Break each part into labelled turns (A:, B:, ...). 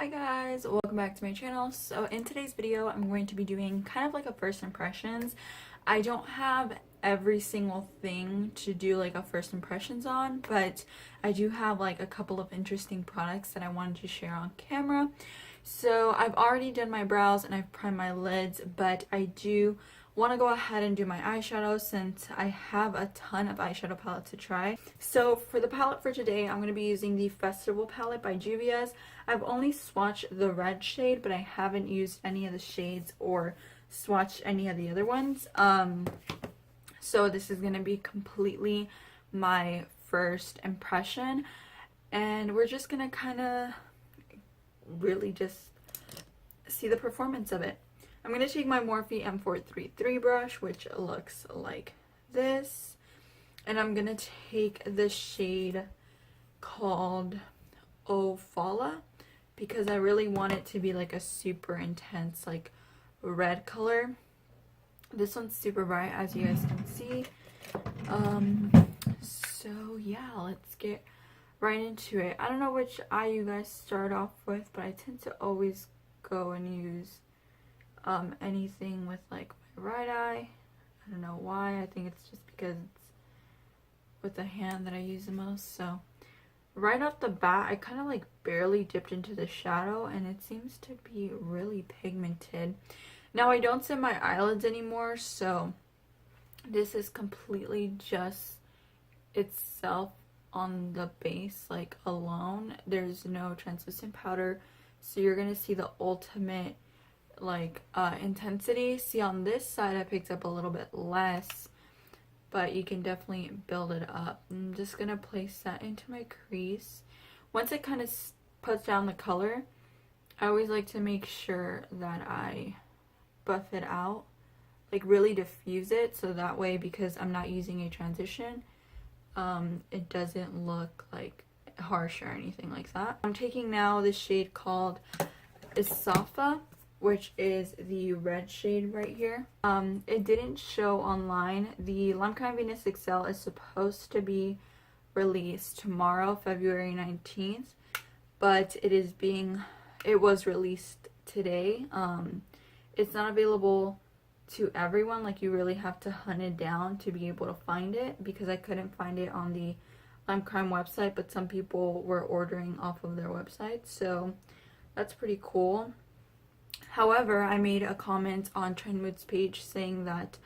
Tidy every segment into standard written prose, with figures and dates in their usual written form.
A: Hi guys, welcome back to my channel. So in today's video I'm going to be doing kind of like a first impressions. I don't have every single thing to do like a first impressions on, but I do have like a couple of interesting products that I wanted to share on camera. So I've already done my brows and I've primed my lids, but I do want to go ahead and do my eyeshadow since I have a ton of eyeshadow palettes to try. So for the palette for today, I'm going to be using the Festival palette by Juvias. I've only swatched the red shade, but I haven't used any of the shades or swatched any of the other ones. So this is going to be completely my first impression, and we're just going to kind of really just see the performance of it. I'm going to take my Morphe M433 brush, which looks like this, and I'm going to take the shade called Ofala because I really want it to be like a super intense like red color. This one's super bright, as you guys can see. So yeah, let's get right into it. I don't know which eye you guys start off with, but I tend to always go and use anything with like my right eye. I don't know why. I think it's just because it's with the hand that I use the most. So right off the bat, I kind of like barely dipped into the shadow and it seems to be really pigmented. Now I don't set my eyelids anymore, so this is completely just itself on the base, like alone. There's no translucent powder, so you're gonna see the ultimate like intensity. See, on this side I picked up a little bit less, but you can definitely build it up. I'm just gonna place that into my crease. Once it kind of puts down the color, I always like to make sure that I buff it out, like really diffuse it, so that way, because I'm not using a transition, it doesn't look like harsh or anything like that. I'm taking now the shade called Izafa, which is the red shade right here. It didn't show online. The Lime Crime Venus XL is supposed to be released tomorrow, February 19th, but it was released today. It's not available to everyone. Like, you really have to hunt it down to be able to find it, because I couldn't find it on the Lime Crime website, but some people were ordering off of their website, so that's pretty cool. However, I made a comment on Trendmood's page saying that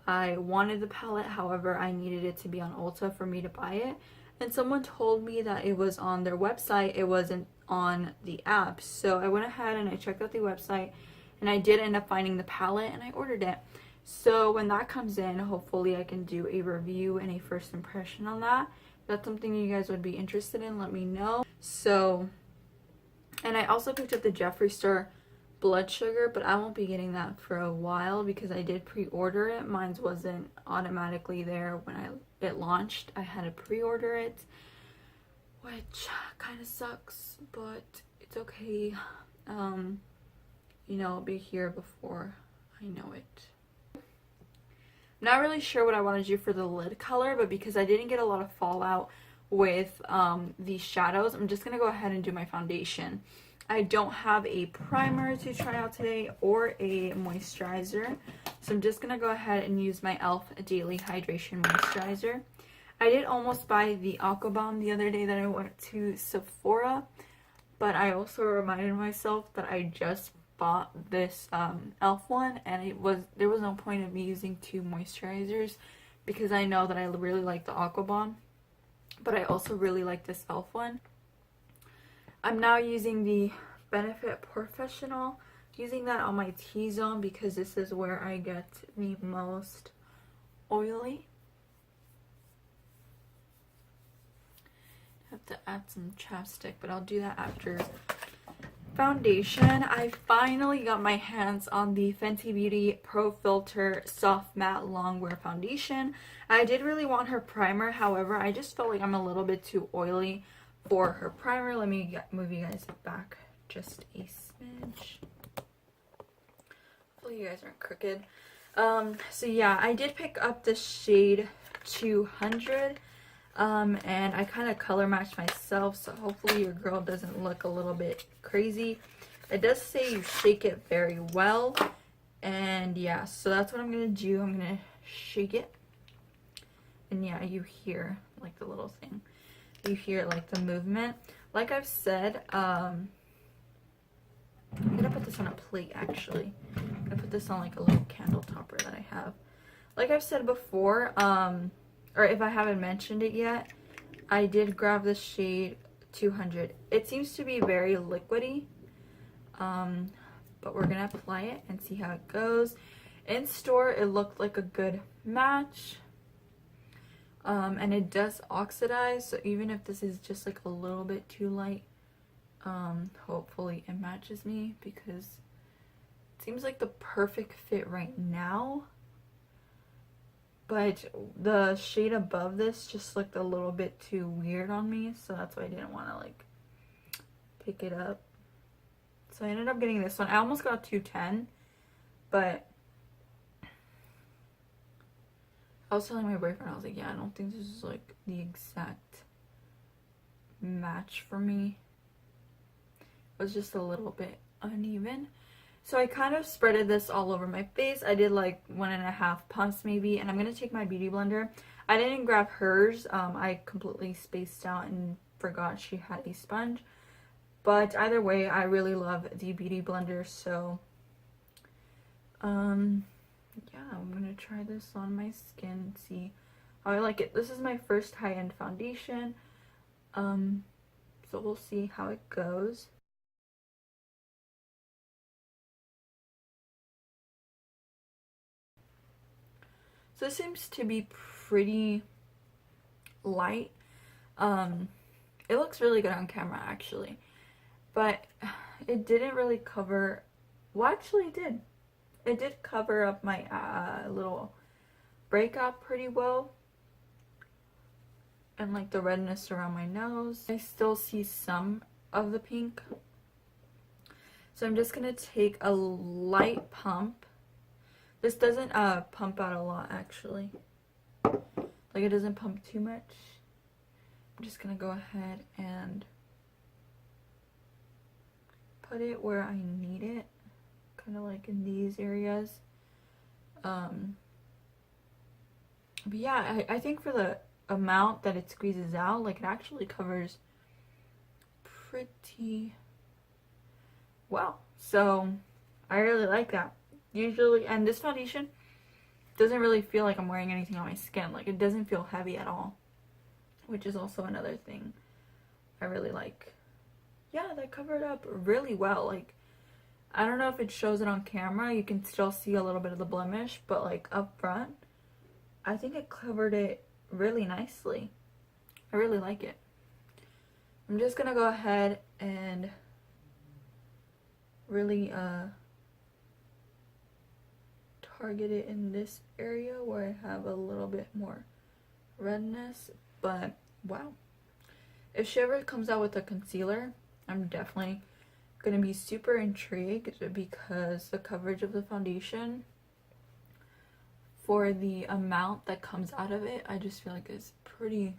A: I wanted the palette, however I needed it to be on Ulta for me to buy it, and someone told me that it was on their website, it wasn't on the app. So I went ahead and I checked out the website, and I did end up finding the palette and I ordered it. So when that comes in, hopefully I can do a review and a first impression on that. If that's something you guys would be interested in, let me know. So, and I also picked up the Jeffree Star Blood Sugar, but I won't be getting that for a while because I did pre-order it. Mine wasn't automatically there when it launched. I had to pre-order it, which kind of sucks, but it's okay. You know, I'll be here before I know it. I'm not really sure what I want to do for the lid color, but because I didn't get a lot of fallout with these shadows, I'm just gonna go ahead and do my foundation. I don't have a primer to try out today or a moisturizer, so I'm just gonna go ahead and use my e.l.f. Daily Hydration Moisturizer. I did almost buy the Aqua Bomb the other day that I went to Sephora, but I also reminded myself that I just bought this e.l.f. one, and there was no point of me using two moisturizers because I know that I really like the Aqua Bomb, but I also really like this e.l.f. one. I'm now using the Benefit Professional, using that on my T-zone because this is where I get the most oily. I have to add some chapstick, but I'll do that after foundation. I finally got my hands on the Fenty Beauty Pro Filter Soft Matte Longwear Foundation. I did really want her primer, however, I just felt like I'm a little bit too oily for her primer. Let me move you guys back just a smidge. Hopefully you guys aren't crooked. So yeah, I did pick up the shade 200. And I kind of color match myself, so hopefully your girl doesn't look a little bit crazy. It does say you shake it very well, and yeah, so that's what I'm gonna do. I'm gonna shake it, and yeah, you hear like the little thing, you hear like the movement. Like I've said, I'm gonna put this on a plate actually. I'm gonna put this on like a little candle topper that I have. Like I've said before, or if I haven't mentioned it yet, I did grab the shade 200. It seems to be very liquidy, but we're gonna apply it and see how it goes. In store, it looked like a good match, and it does oxidize, so even if this is just like a little bit too light, hopefully it matches me, because it seems like the perfect fit right now. But the shade above this just looked a little bit too weird on me, so that's why I didn't want to like pick it up. So I ended up getting this one. I almost got 210, but I was telling my boyfriend, I was like, yeah, I don't think this is like the exact match for me. It was just a little bit uneven. So I kind of spreaded this all over my face. I did like 1.5 pumps maybe, and I'm going to take my beauty blender. I didn't grab hers. I completely spaced out and forgot she had a sponge. But either way, I really love the beauty blender, so yeah, I'm going to try this on my skin and see how I like it. This is my first high-end foundation, so we'll see how it goes. So this seems to be pretty light. It looks really good on camera actually, but it didn't really cover, well actually it did. It did cover up my little breakout pretty well, and like the redness around my nose. I still see some of the pink, so I'm just gonna take a light pump. This doesn't pump out a lot actually, like it doesn't pump too much. I'm just gonna go ahead and put it where I need it, kind of like in these areas. But yeah, I think for the amount that it squeezes out, like it actually covers pretty well, so I really like that. Usually, and this foundation doesn't really feel like I'm wearing anything on my skin. Like it doesn't feel heavy at all, which is also another thing I really like. Yeah, that covered up really well. Like I don't know if it shows it on camera, you can still see a little bit of the blemish, but like up front, I think it covered it really nicely. I really like it. I'm just gonna go ahead and really target it in this area where I have a little bit more redness. But wow, if she ever comes out with a concealer, I'm definitely gonna be super intrigued, because the coverage of the foundation for the amount that comes out of it, I just feel like it's pretty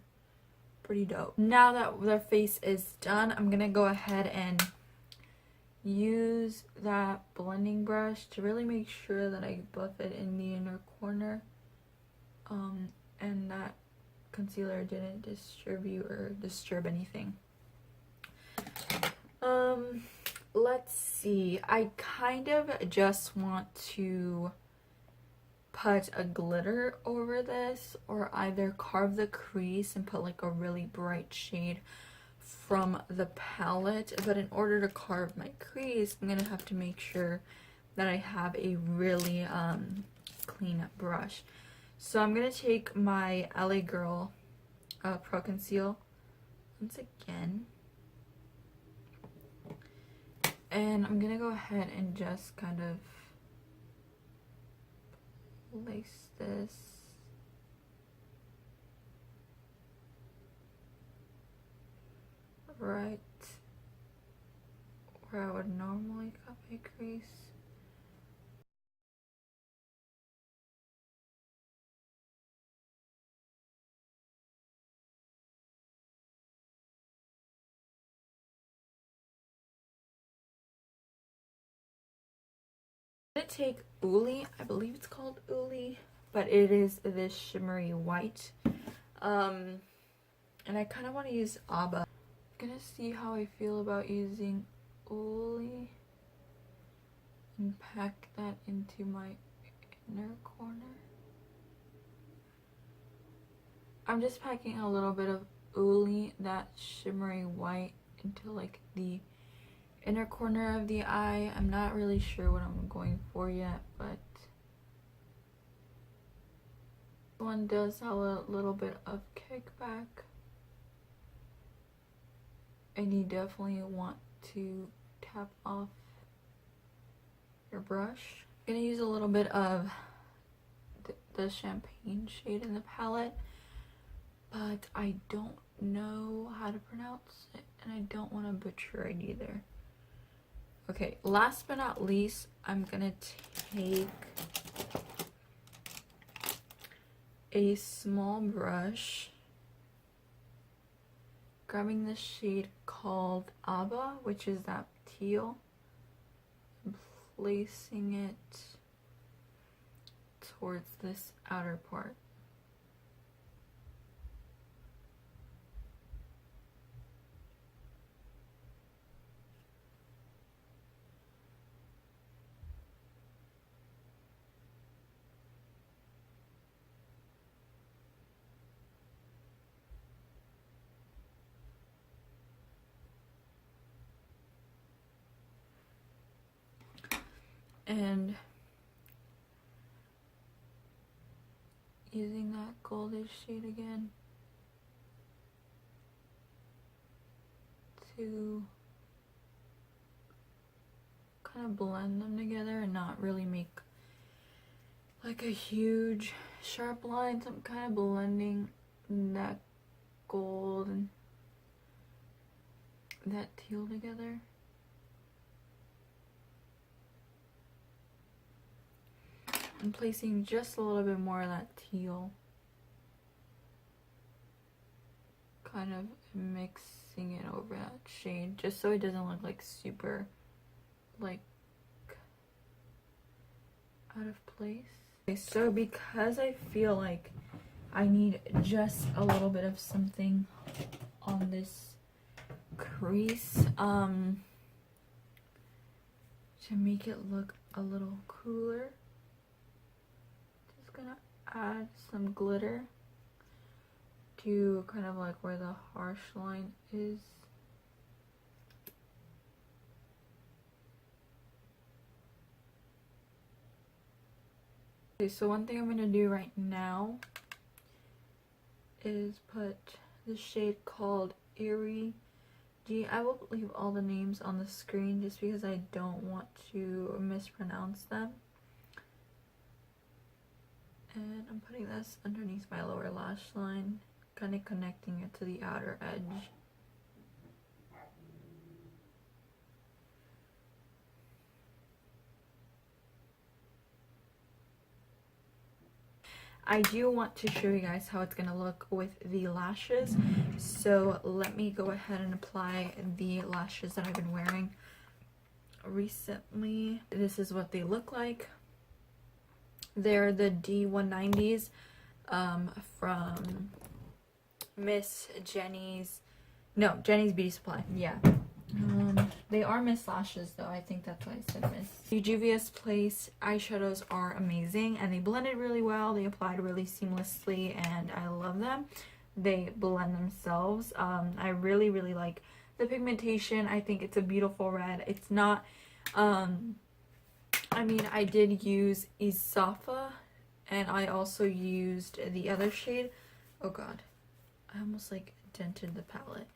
A: dope. Now that the face is done, I'm gonna go ahead and use that blending brush to really make sure that I buff it in the inner corner, and that concealer didn't disturb anything. Let's see, I kind of just want to put a glitter over this, or either carve the crease and put like a really bright shade from the palette. But in order to carve my crease, I'm gonna have to make sure that I have a really clean brush. So I'm gonna take my LA Girl Pro Conceal once again, and I'm gonna go ahead and just kind of lace this right where I would normally cut my crease. I'm gonna take Uli, I believe it's called Uli, but it is this shimmery white. And I kind of want to use ABBA. I'm gonna see how I feel about using Uli and pack that into my inner corner. I'm just packing a little bit of Uli, that shimmery white, into like the inner corner of the eye. I'm not really sure what I'm going for yet, but one does have a little bit of kickback, and you definitely want to tap off your brush. I'm gonna use a little bit of the champagne shade in the palette, but I don't know how to pronounce it and I don't want to butcher it either. Okay, last but not least, I'm gonna take a small brush, grabbing the shade called ABBA, which is that teal, and placing it towards this outer part. And using that goldish shade again to kind of blend them together and not really make like a huge sharp line. So I'm kind of blending that gold and that teal together. I'm placing just a little bit more of that teal, kind of mixing it over that shade just so it doesn't look like super like out of place. Okay, so because I feel like I need just a little bit of something on this crease to make it look a little cooler, gonna add some glitter to kind of like where the harsh line is. Okay, so one thing I'm gonna do right now is put the shade called Eerie G. I will leave all the names on the screen just because I don't want to mispronounce them. And I'm putting this underneath my lower lash line, kind of connecting it to the outer edge. I do want to show you guys how it's going to look with the lashes. So let me go ahead and apply the lashes that I've been wearing recently. This is what they look like. They're the D190s from Miss Jenny's Beauty Supply. Yeah. They are Miss Lashes though. I think that's why I said Miss. The Juvias Place eyeshadows are amazing and they blended really well. They applied really seamlessly and I love them. They blend themselves. I really like the pigmentation. I think it's a beautiful red. It's not I mean, I did use Izafa, and I also used the other shade. Oh god, I almost like dented the palette.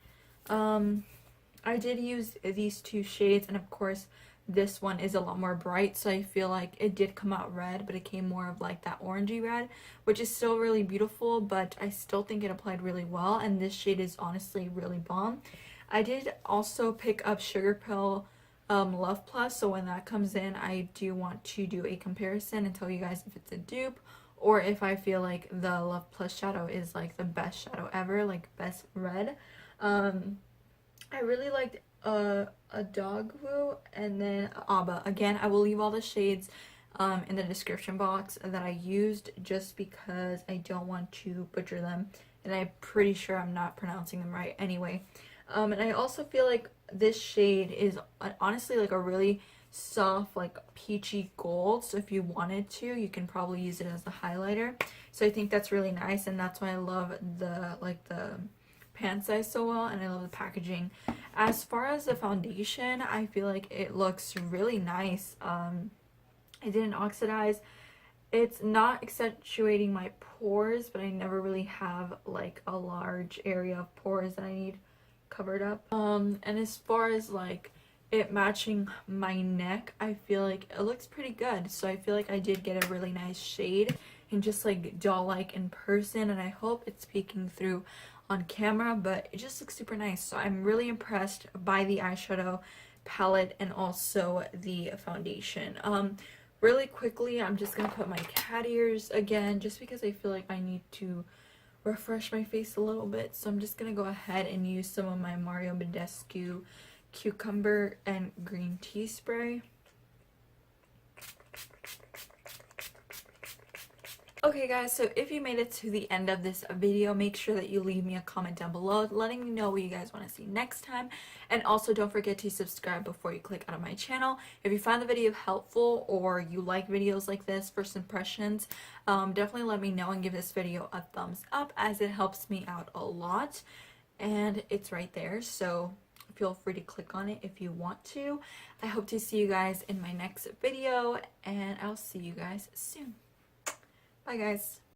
A: I did use these two shades, and of course this one is a lot more bright, so I feel like it did come out red, but it came more of like that orangey red, which is still really beautiful, but I still think it applied really well, and this shade is honestly really bomb. I did also pick up Sugar Pill Love Plus, so when that comes in I do want to do a comparison and tell you guys if it's a dupe or if I feel like the Love Plus shadow is like the best shadow ever, like best red. I really liked Odogwu and then ABBA. Again, I will leave all the shades in the description box that I used, just because I don't want to butcher them, and I'm pretty sure I'm not pronouncing them right anyway. And I also feel like this shade is honestly like a really soft, like peachy gold, so if you wanted to, you can probably use it as the highlighter. So I think that's really nice, and that's why I love the pan size so well, and I love the packaging. As far as the foundation, I feel like it looks really nice. It didn't oxidize. It's not accentuating my pores, but I never really have like a large area of pores that I need covered up. And as far as like it matching my neck, I feel like it looks pretty good. So I feel like I did get a really nice shade and just like doll-like in person, and I hope it's peeking through on camera, but it just looks super nice. So I'm really impressed by the eyeshadow palette and also the foundation. Really quickly, I'm just gonna put my cat ears again, just because I feel like I need to refresh my face a little bit. So I'm just gonna go ahead and use some of my Mario Badescu cucumber and green tea spray. Okay guys, so if you made it to the end of this video, make sure that you leave me a comment down below letting me know what you guys want to see next time. And also don't forget to subscribe before you click out of my channel. If you find the video helpful or you like videos like this, first impressions, definitely let me know and give this video a thumbs up, as it helps me out a lot. And it's right there, so feel free to click on it if you want to. I hope to see you guys in my next video, and I'll see you guys soon. Bye guys.